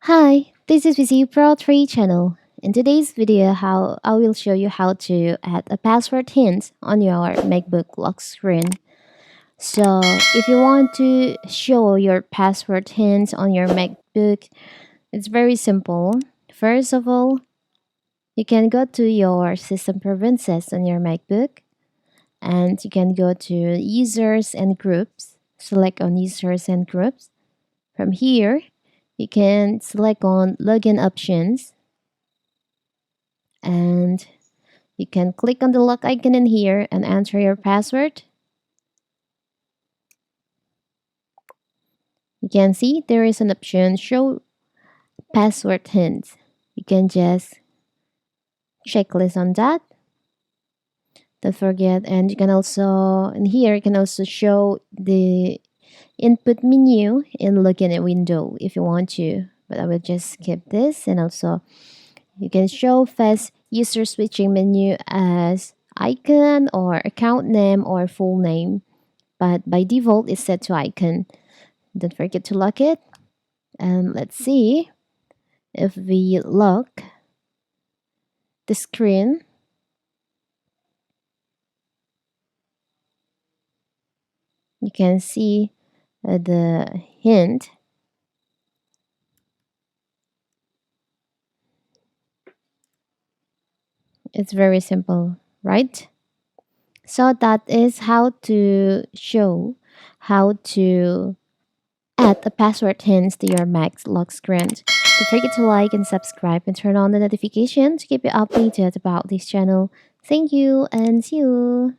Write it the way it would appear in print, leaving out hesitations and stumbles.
Hi, this is VC Pro 3 channel. In today's video, how I will show you how to add a password hint on your MacBook lock screen. So, if you want to show your password hint on your MacBook, it's very simple. First of all, you can go to your system preferences on your MacBook and you can go to users and groups. Select on users and groups. From here, you can select on login options and you can click on the lock icon in here and enter your password. You can see there is an option show password hints. You can just checklist on that. Don't forget, and you can also in here you can also show the input menu in login window if you want to, but I will just skip this. And also you can show fast user switching menu as icon or account name or full name, but by default it's set to icon. Don't forget to lock it. And let's see if we lock the screen. You can see the hint. It's very simple, right? So that is how to show how to add a password hints to your Mac's lock screen. Don't forget to like and subscribe and turn on the notification to keep you updated about this channel. Thank you and see you.